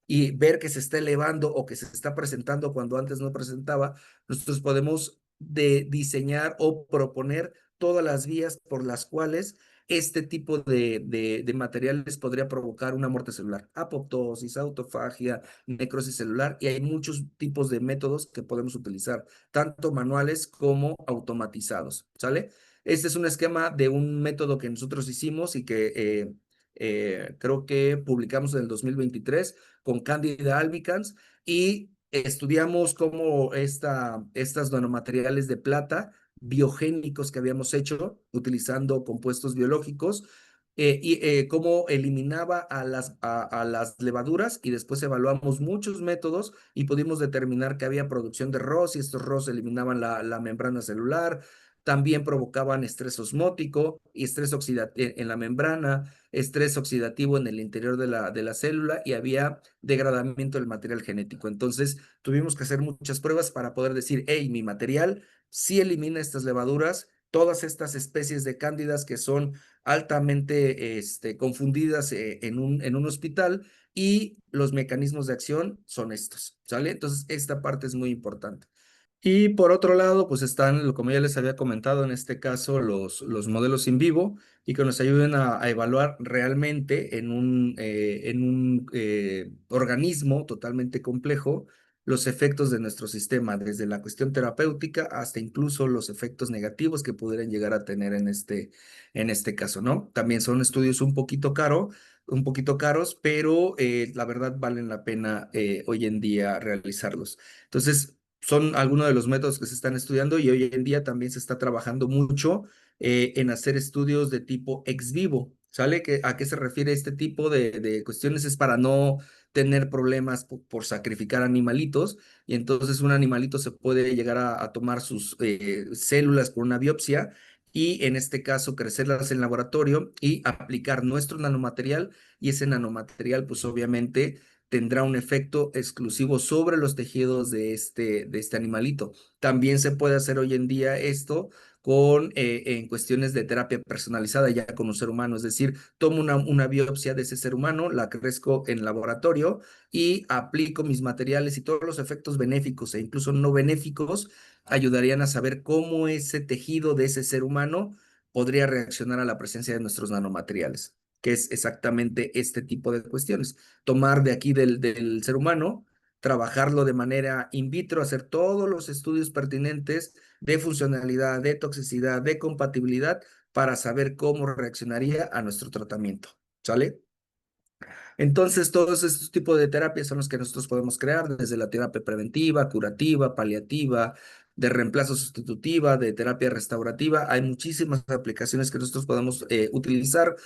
y ver que se está elevando o que se está presentando cuando antes no presentaba, nosotros podemos diseñar o proponer todas las vías por las cuales este tipo de materiales podría provocar una muerte celular, apoptosis, autofagia, necrosis celular, y hay muchos tipos de métodos que podemos utilizar, tanto manuales como automatizados, ¿sale? Este es un esquema de un método que nosotros hicimos y que creo que publicamos en el 2023 con Candida albicans y estudiamos cómo estas nanomateriales de plata biogénicos que habíamos hecho utilizando compuestos biológicos cómo eliminaba a las levaduras y después evaluamos muchos métodos y pudimos determinar que había producción de ROS y estos ROS eliminaban la membrana celular, también provocaban estrés osmótico y estrés oxidativo en la membrana, estrés oxidativo en el interior de la célula y había degradamiento del material genético. Entonces, tuvimos que hacer muchas pruebas para poder decir, hey, mi material sí elimina estas levaduras, todas estas especies de cándidas que son altamente confundidas en un hospital y los mecanismos de acción son estos, ¿sale? Entonces, esta parte es muy importante. Y por otro lado, pues están, como ya les había comentado, en este caso, los modelos in vivo y que nos ayuden a evaluar realmente en un organismo totalmente complejo los efectos de nuestro sistema, desde la cuestión terapéutica hasta incluso los efectos negativos que pudieran llegar a tener en este caso, ¿no? También son estudios un poquito caros, pero la verdad valen la pena hoy en día realizarlos. Entonces, son algunos de los métodos que se están estudiando y hoy en día también se está trabajando mucho en hacer estudios de tipo ex vivo. ¿Sale? ¿A qué se refiere este tipo de cuestiones? Es para no tener problemas por sacrificar animalitos y entonces un animalito se puede llegar a tomar sus células por una biopsia y en este caso crecerlas en laboratorio y aplicar nuestro nanomaterial y ese nanomaterial pues obviamente tendrá un efecto exclusivo sobre los tejidos de este animalito. También se puede hacer hoy en día esto en cuestiones de terapia personalizada ya con un ser humano, es decir, tomo una biopsia de ese ser humano, la crezco en laboratorio y aplico mis materiales y todos los efectos benéficos e incluso no benéficos ayudarían a saber cómo ese tejido de ese ser humano podría reaccionar a la presencia de nuestros nanomateriales, que es exactamente este tipo de cuestiones tomar de aquí del ser humano, trabajarlo de manera in vitro, hacer todos los estudios pertinentes de funcionalidad, de toxicidad, de compatibilidad, para saber cómo reaccionaría a nuestro tratamiento. ¿Sale? Entonces, todos estos tipos de terapias son los que nosotros podemos crear, desde la terapia preventiva, curativa, paliativa, de reemplazo sustitutiva, de terapia restaurativa. Hay muchísimas aplicaciones que nosotros podemos utilizar.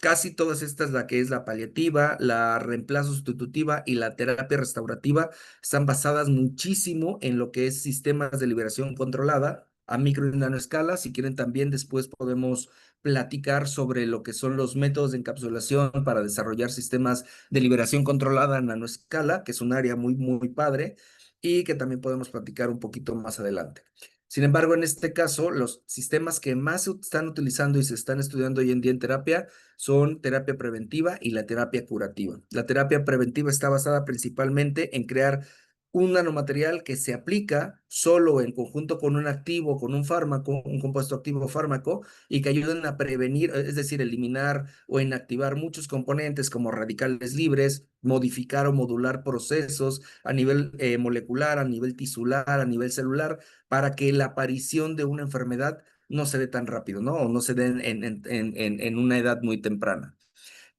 Casi todas estas, la que es la paliativa, la reemplazo sustitutiva y la terapia restaurativa, están basadas muchísimo en lo que es sistemas de liberación controlada a micro y nanoescala. Si quieren, también después podemos platicar sobre lo que son los métodos de encapsulación para desarrollar sistemas de liberación controlada a nanoescala, que es un área muy, muy padre y que también podemos platicar un poquito más adelante. Sin embargo, en este caso, los sistemas que más se están utilizando y se están estudiando hoy en día en terapia son terapia preventiva y la terapia curativa. La terapia preventiva está basada principalmente en crear un nanomaterial que se aplica solo en conjunto con un activo, con un fármaco, un compuesto activo o fármaco, y que ayuden a prevenir, es decir, eliminar o inactivar muchos componentes como radicales libres, modificar o modular procesos a nivel molecular, a nivel tisular, a nivel celular, para que la aparición de una enfermedad no se dé tan rápido, ¿no? O no se dé en una edad muy temprana.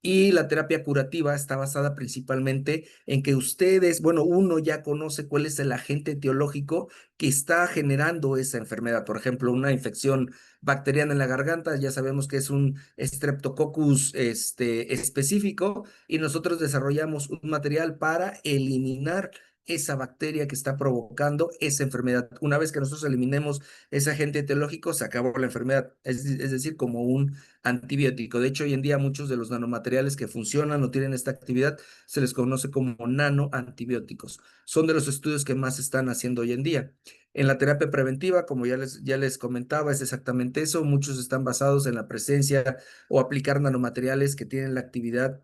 Y la terapia curativa está basada principalmente en que ustedes, bueno, uno ya conoce cuál es el agente etiológico que está generando esa enfermedad. Por ejemplo, una infección bacteriana en la garganta, ya sabemos que es un Streptococcus específico, y nosotros desarrollamos un material para eliminar esa bacteria que está provocando esa enfermedad. Una vez que nosotros eliminemos ese agente etiológico, se acabó la enfermedad. Es decir, como un antibiótico. De hecho, hoy en día muchos de los nanomateriales que funcionan o tienen esta actividad se les conoce como nanoantibióticos. Son de los estudios que más se están haciendo hoy en día. En la terapia preventiva, como ya les comentaba, es exactamente eso. Muchos están basados en la presencia o aplicar nanomateriales que tienen la actividad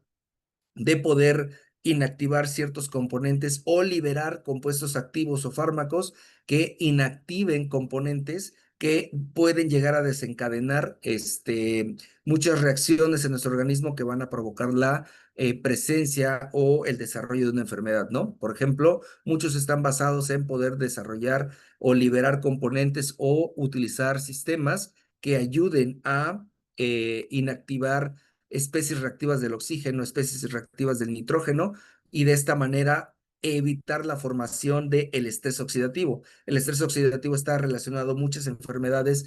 de poder inactivar ciertos componentes o liberar compuestos activos o fármacos que inactiven componentes que pueden llegar a desencadenar muchas reacciones en nuestro organismo que van a provocar la presencia o el desarrollo de una enfermedad, ¿no? Por ejemplo, muchos están basados en poder desarrollar o liberar componentes o utilizar sistemas que ayuden a inactivar especies reactivas del oxígeno, especies reactivas del nitrógeno, y de esta manera evitar la formación del estrés oxidativo. El estrés oxidativo está relacionado a muchas enfermedades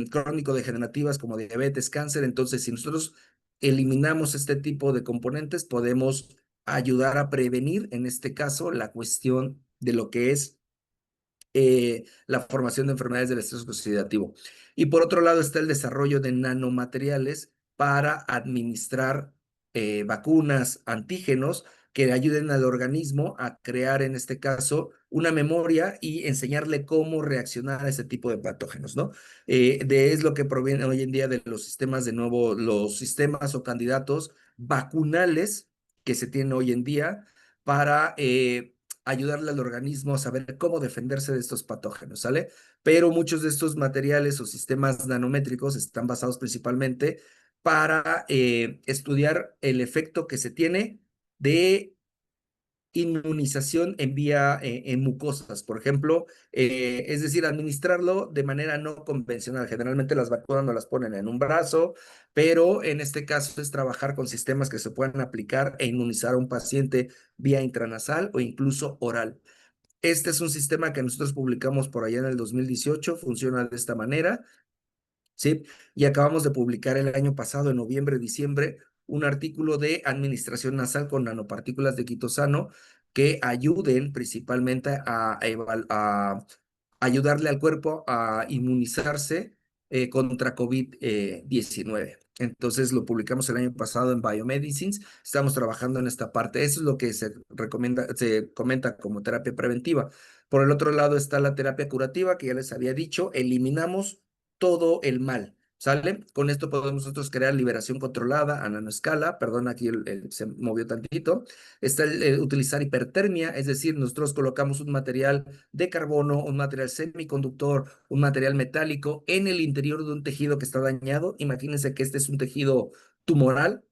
crónico-degenerativas como diabetes, cáncer. Entonces, si nosotros eliminamos este tipo de componentes, podemos ayudar a prevenir, en este caso, la cuestión de lo que es la formación de enfermedades del estrés oxidativo. Y por otro lado está el desarrollo de nanomateriales para administrar vacunas, antígenos que ayuden al organismo a crear, en este caso, una memoria y enseñarle cómo reaccionar a ese tipo de patógenos, ¿no? Es lo que proviene hoy en día de los sistemas, de nuevo, los sistemas o candidatos vacunales que se tienen hoy en día para ayudarle al organismo a saber cómo defenderse de estos patógenos, ¿sale? Pero muchos de estos materiales o sistemas nanométricos están basados principalmente para estudiar el efecto que se tiene de inmunización en vía en mucosas, por ejemplo, es decir, administrarlo de manera no convencional. Generalmente las vacunas no las ponen en un brazo, pero en este caso es trabajar con sistemas que se puedan aplicar e inmunizar a un paciente vía intranasal o incluso oral. Este es un sistema que nosotros publicamos por allá en el 2018, funciona de esta manera. ¿Sí? Y acabamos de publicar el año pasado, en noviembre, diciembre, un artículo de administración nasal con nanopartículas de quitosano que ayuden principalmente a ayudarle al cuerpo a inmunizarse contra COVID-19. Entonces lo publicamos el año pasado en Biomedicines. Estamos trabajando en esta parte. Eso es lo que se recomienda, se comenta como terapia preventiva. Por el otro lado está la terapia curativa, que ya les había dicho. Eliminamos todo el mal, ¿sale? Con esto podemos nosotros crear liberación controlada a nanoescala. Perdón, aquí se movió tantito. Está el utilizar hipertermia, es decir, nosotros colocamos un material de carbono, un material semiconductor, un material metálico en el interior de un tejido que está dañado. Imagínense que este es un tejido tumoral.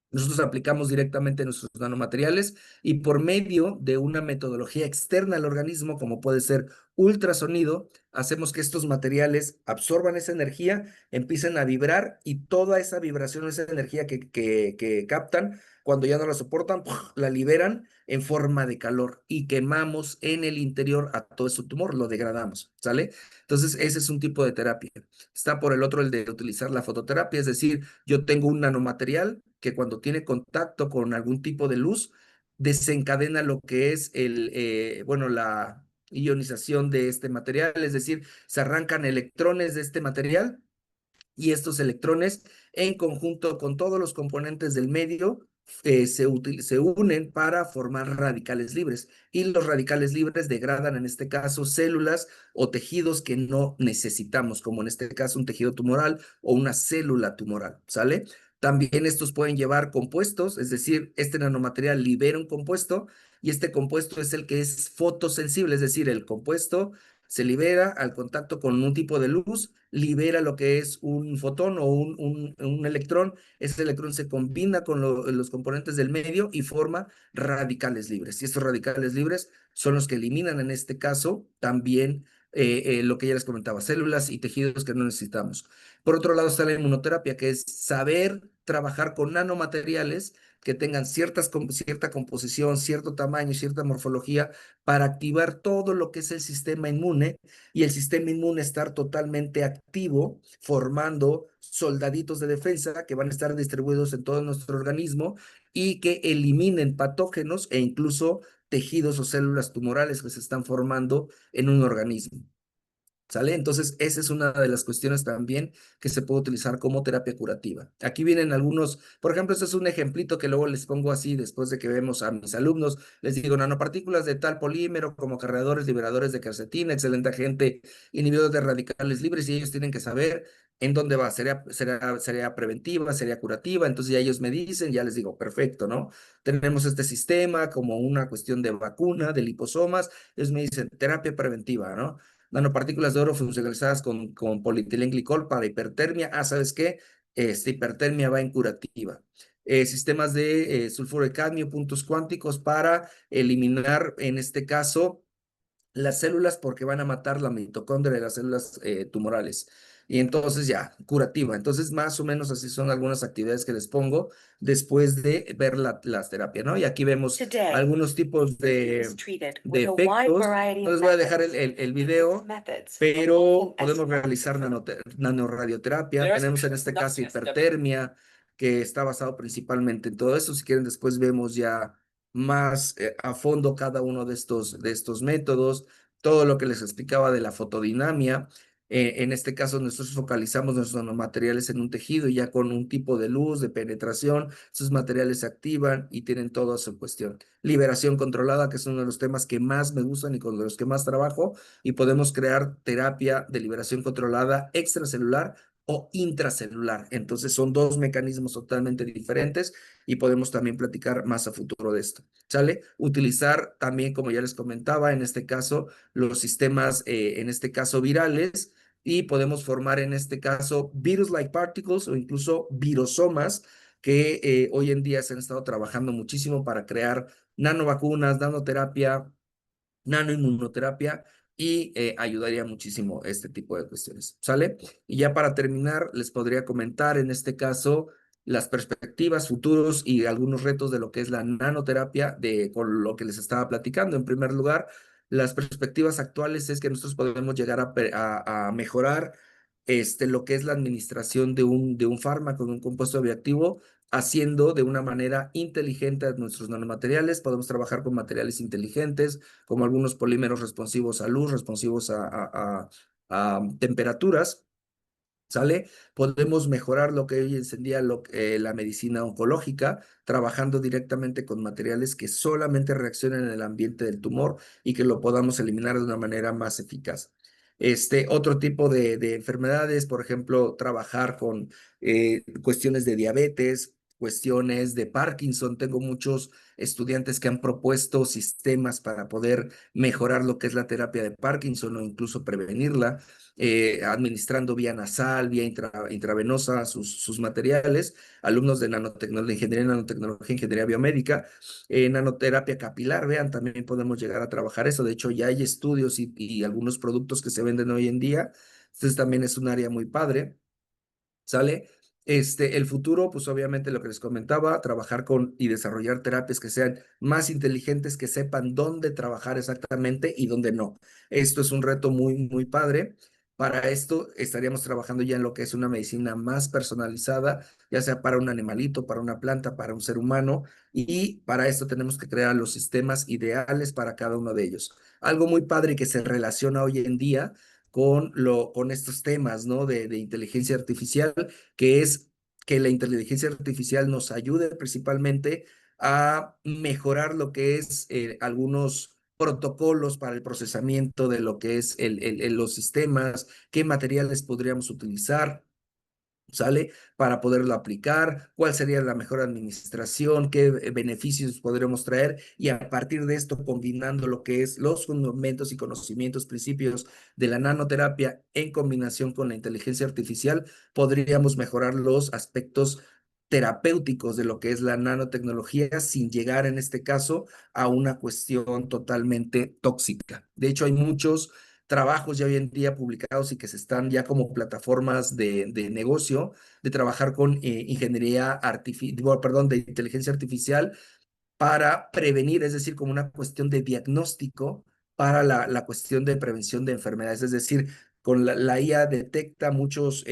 Nosotros aplicamos directamente nuestros nanomateriales y por medio de una metodología externa al organismo, como puede ser ultrasonido, hacemos que estos materiales absorban esa energía, empiecen a vibrar, y toda esa vibración, esa energía que captan, cuando ya no la soportan, la liberan en forma de calor y quemamos en el interior a todo ese tumor, lo degradamos, ¿sale? Entonces, ese es un tipo de terapia. Está por el otro el de utilizar la fototerapia, es decir, yo tengo un nanomaterial que cuando tiene contacto con algún tipo de luz, desencadena lo que es bueno, la ionización de este material, es decir, se arrancan electrones de este material, y estos electrones, en conjunto con todos los componentes del medio, se unen para formar radicales libres, y los radicales libres degradan, en este caso, células o tejidos que no necesitamos, como en este caso un tejido tumoral o una célula tumoral, ¿sale? También estos pueden llevar compuestos, es decir, este nanomaterial libera un compuesto y este compuesto es el que es fotosensible, es decir, el compuesto se libera al contacto con un tipo de luz, libera lo que es un fotón o un electrón. Ese electrón se combina con los componentes del medio y forma radicales libres. Y estos radicales libres son los que eliminan en este caso también lo que ya les comentaba, células y tejidos que no necesitamos. Por otro lado está la inmunoterapia, que es saber trabajar con nanomateriales que tengan cierta composición, cierto tamaño, cierta morfología para activar todo lo que es el sistema inmune y el sistema inmune estar totalmente activo, formando soldaditos de defensa que van a estar distribuidos en todo nuestro organismo y que eliminen patógenos e incluso tejidos o células tumorales que se están formando en un organismo. ¿Sale? Entonces, esa es una de las cuestiones también que se puede utilizar como terapia curativa. Aquí vienen algunos, por ejemplo, este es un ejemplito que luego les pongo así después de que vemos a mis alumnos. Les digo, nanopartículas de tal polímero como cargadores, liberadores de quercetina, excelente agente, inhibidor de radicales libres, y ellos tienen que saber en dónde va. ¿Sería preventiva? ¿Sería curativa? Entonces ya ellos me dicen, ya les digo, perfecto, ¿no? Tenemos este sistema como una cuestión de vacuna, de liposomas. Ellos me dicen, terapia preventiva, ¿no? Nanopartículas de oro funcionalizadas con polietilenglicol para hipertermia. Ah, ¿sabes qué? Esta hipertermia va en curativa. Sistemas de sulfuro de cadmio, puntos cuánticos para eliminar, en este caso, las células porque van a matar la mitocondria de las células tumorales. Y entonces ya, curativa. Entonces, más o menos así son algunas actividades que les pongo después de ver las terapias, ¿no? Y aquí vemos algunos tipos de efectos. No les voy a dejar el video, pero podemos realizar nanoradioterapia. Tenemos en este caso hipertermia, que está basado principalmente en todo eso. Si quieren, después vemos ya más a fondo cada uno de estos métodos, todo lo que les explicaba de la fotodinamia. En este caso, nosotros focalizamos nuestros nanomateriales en un tejido ya con un tipo de luz, de penetración. Esos materiales se activan y tienen toda su cuestión. Liberación controlada, que es uno de los temas que más me gustan y con los que más trabajo, y podemos crear terapia de liberación controlada extracelular o intracelular. Entonces son dos mecanismos totalmente diferentes y podemos también platicar más a futuro de esto. ¿Sale? Utilizar también, como ya les comentaba, en este caso, los sistemas, en este caso, virales, y podemos formar, en este caso, virus-like particles o incluso virosomas que hoy en día se han estado trabajando muchísimo para crear nanovacunas, nanoterapia, nanoinmunoterapia y ayudaría muchísimo este tipo de cuestiones. ¿Sale? Y ya para terminar, les podría comentar en este caso las perspectivas futuros y algunos retos de lo que es la nanoterapia, con lo que les estaba platicando. En primer lugar, las perspectivas actuales es que nosotros podemos llegar a mejorar lo que es la administración de un fármaco, de un compuesto bioactivo, haciendo de una manera inteligente nuestros nanomateriales. Podemos trabajar con materiales inteligentes, como algunos polímeros responsivos a luz, responsivos a temperaturas. ¿Sale? Podemos mejorar lo que hoy encendía la medicina oncológica, trabajando directamente con materiales que solamente reaccionan en el ambiente del tumor y que lo podamos eliminar de una manera más eficaz. Otro tipo de enfermedades, por ejemplo, trabajar con cuestiones de diabetes, cuestiones de Parkinson. Tengo muchos estudiantes que han propuesto sistemas para poder mejorar lo que es la terapia de Parkinson o incluso prevenirla, administrando vía nasal, vía intravenosa sus materiales. Alumnos de nanotecnología, ingeniería nanotecnología, ingeniería biomédica, nanoterapia capilar, vean, también podemos llegar a trabajar eso. De hecho, ya hay estudios y algunos productos que se venden hoy en día. Entonces también es un área muy padre. ¿Sale? El futuro, pues obviamente lo que les comentaba, trabajar con y desarrollar terapias que sean más inteligentes, que sepan dónde trabajar exactamente y dónde no. Esto es un reto muy, muy padre. Para esto estaríamos trabajando ya en lo que es una medicina más personalizada, ya sea para un animalito, para una planta, para un ser humano, y para esto tenemos que crear los sistemas ideales para cada uno de ellos. Algo muy padre que se relaciona hoy en día con estos temas, ¿no? De inteligencia artificial, que es que la inteligencia artificial nos ayude principalmente a mejorar lo que es algunos protocolos para el procesamiento de lo que es los sistemas, qué materiales podríamos utilizar, ¿sale? Para poderlo aplicar, cuál sería la mejor administración, qué beneficios podremos traer y a partir de esto, combinando lo que es los fundamentos y conocimientos, principios de la nanoterapia en combinación con la inteligencia artificial, podríamos mejorar los aspectos terapéuticos de lo que es la nanotecnología sin llegar en este caso a una cuestión totalmente tóxica. De hecho, hay muchos trabajos ya hoy en día publicados y que se están ya como plataformas de negocio, de trabajar con ingeniería artificial, perdón, de inteligencia artificial para prevenir, es decir, como una cuestión de diagnóstico para la cuestión de prevención de enfermedades, es decir, con la IA detecta muchos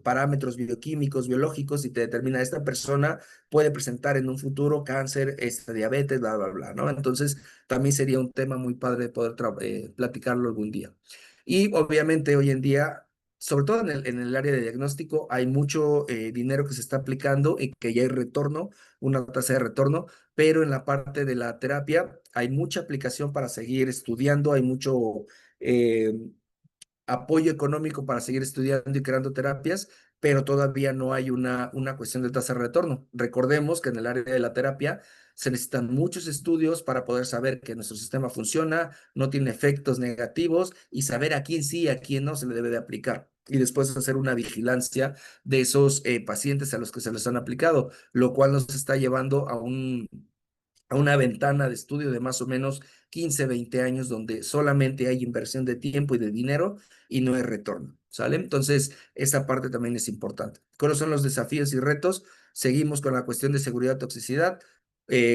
parámetros bioquímicos, biológicos y te determina esta persona puede presentar en un futuro cáncer, diabetes, bla, bla, bla, ¿no? Entonces, también sería un tema muy padre de poder platicarlo algún día. Y obviamente hoy en día, sobre todo en el área de diagnóstico, hay mucho dinero que se está aplicando y que ya hay retorno, una tasa de retorno, pero en la parte de la terapia hay mucha aplicación para seguir estudiando, hay mucho eh, apoyo económico para seguir estudiando y creando terapias, pero todavía no hay una cuestión de tasa de retorno. Recordemos que en el área de la terapia se necesitan muchos estudios para poder saber que nuestro sistema funciona, no tiene efectos negativos y saber a quién sí y a quién no se le debe de aplicar. Y después hacer una vigilancia de esos pacientes a los que se les han aplicado, lo cual nos está llevando a una ventana de estudio de más o menos 15, 20 años donde solamente hay inversión de tiempo y de dinero y no hay retorno, ¿sale? Entonces, esa parte también es importante. ¿Cuáles son los desafíos y retos? Seguimos con la cuestión de seguridad y toxicidad.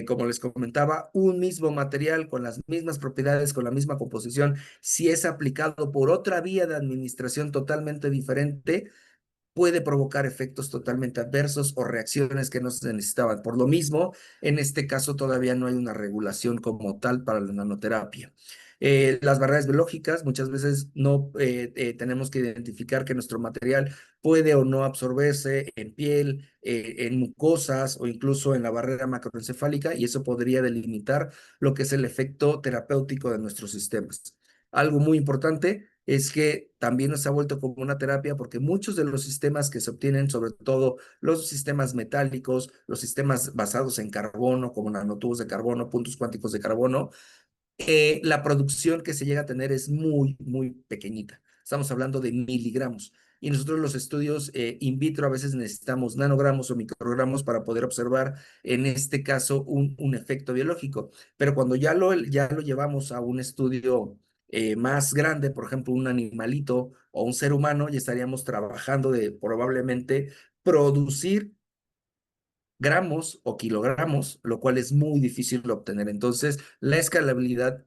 Como les comentaba, un mismo material con las mismas propiedades, con la misma composición, si es aplicado por otra vía de administración totalmente diferente, puede provocar efectos totalmente adversos o reacciones que no se necesitaban. Por lo mismo, en este caso todavía no hay una regulación como tal para la nanoterapia. Las barreras biológicas, muchas veces no tenemos que identificar que nuestro material puede o no absorberse en piel, en mucosas o incluso en la barrera macroencefálica y eso podría delimitar lo que es el efecto terapéutico de nuestros sistemas. Algo muy importante es que también nos ha vuelto como una terapia porque muchos de los sistemas que se obtienen, sobre todo los sistemas metálicos, los sistemas basados en carbono, como nanotubos de carbono, puntos cuánticos de carbono, la producción que se llega a tener es muy, muy pequeñita. Estamos hablando de miligramos. Y nosotros los estudios in vitro a veces necesitamos nanogramos o microgramos para poder observar, en este caso, un efecto biológico. Pero cuando ya lo llevamos a un estudio más grande, por ejemplo, un animalito o un ser humano, ya estaríamos trabajando de probablemente producir gramos o kilogramos, lo cual es muy difícil de obtener. Entonces, la escalabilidad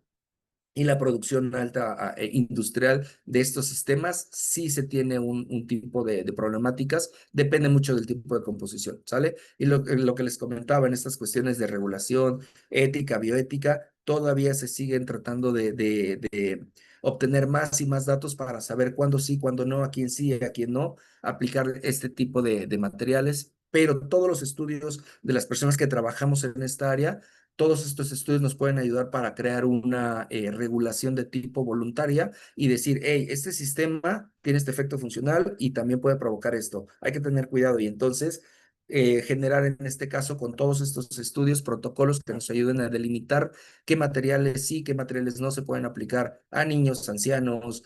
y la producción alta industrial de estos sistemas, sí se tiene un tipo de problemáticas, depende mucho del tipo de composición, ¿sale? Y lo que les comentaba en estas cuestiones de regulación, ética, bioética, todavía se siguen tratando de obtener más y más datos para saber cuándo sí, a quién sí, a quién no, aplicar este tipo de materiales, pero todos los estudios de las personas que trabajamos en esta área, todos estos estudios nos pueden ayudar para crear una regulación de tipo voluntaria y decir, hey, este sistema tiene este efecto funcional y también puede provocar esto. Hay que tener cuidado y entonces generar en este caso con todos estos estudios protocolos que nos ayuden a delimitar qué materiales sí, qué materiales no se pueden aplicar a niños, ancianos,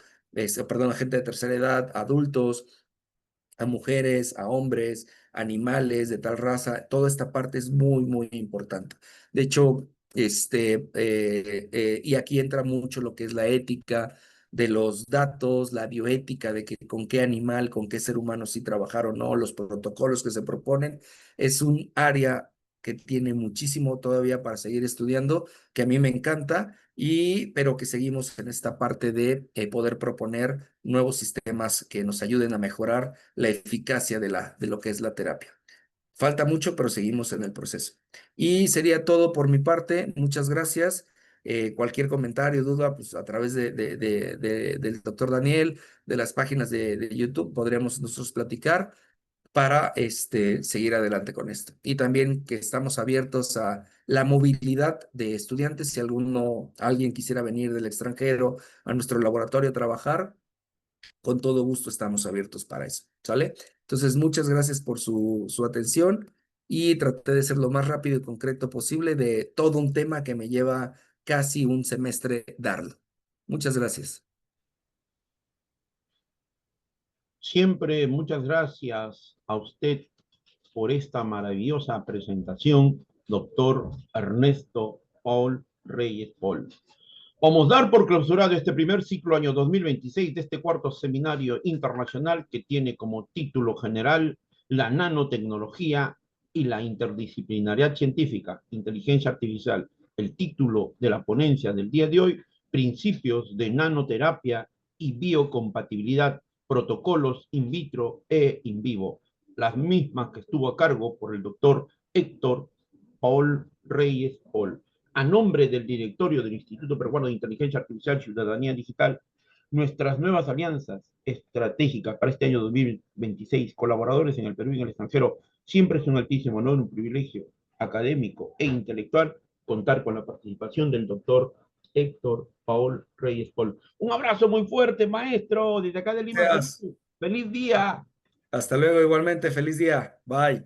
perdón, a gente de tercera edad, adultos, a mujeres, a hombres, animales de tal raza. Toda esta parte es muy, muy importante. De hecho, y aquí entra mucho lo que es la ética de los datos, la bioética de que con qué animal, con qué ser humano sí trabajar o no, los protocolos que se proponen. Es un área que tiene muchísimo todavía para seguir estudiando, que a mí me encanta, pero que seguimos en esta parte de poder proponer nuevos sistemas que nos ayuden a mejorar la eficacia de lo que es la terapia. Falta mucho, pero seguimos en el proceso. Y sería todo por mi parte. Muchas gracias. Cualquier comentario, duda, pues a través del doctor Daniel, de las páginas de YouTube, podríamos nosotros platicar para seguir adelante con esto. Y también que estamos abiertos a la movilidad de estudiantes. Si alguien quisiera venir del extranjero a nuestro laboratorio a trabajar, con todo gusto estamos abiertos para eso. ¿Sale? Entonces, muchas gracias por su atención y traté de ser lo más rápido y concreto posible de todo un tema que me lleva casi un semestre darlo. Muchas gracias. Siempre muchas gracias a usted por esta maravillosa presentación, doctor Ernesto Paul Reyes Paul. Vamos a dar por clausurado este primer ciclo año 2026 de este cuarto seminario internacional que tiene como título general la nanotecnología y la interdisciplinariedad científica, inteligencia artificial. El título de la ponencia del día de hoy, principios de nanoterapia y biocompatibilidad, protocolos in vitro e in vivo. Las mismas que estuvo a cargo por el doctor Héctor Paul Reyes Paul. A nombre del directorio del Instituto Peruano de Inteligencia Artificial y Ciudadanía Digital, nuestras nuevas alianzas estratégicas para este año 2026, colaboradores en el Perú y en el extranjero, siempre es un altísimo honor, un privilegio académico e intelectual contar con la participación del doctor Héctor Paul Reyes Paul. Un abrazo muy fuerte, maestro, desde acá de Lima, Perú. Gracias. Feliz día. Hasta luego, igualmente. Feliz día. Bye.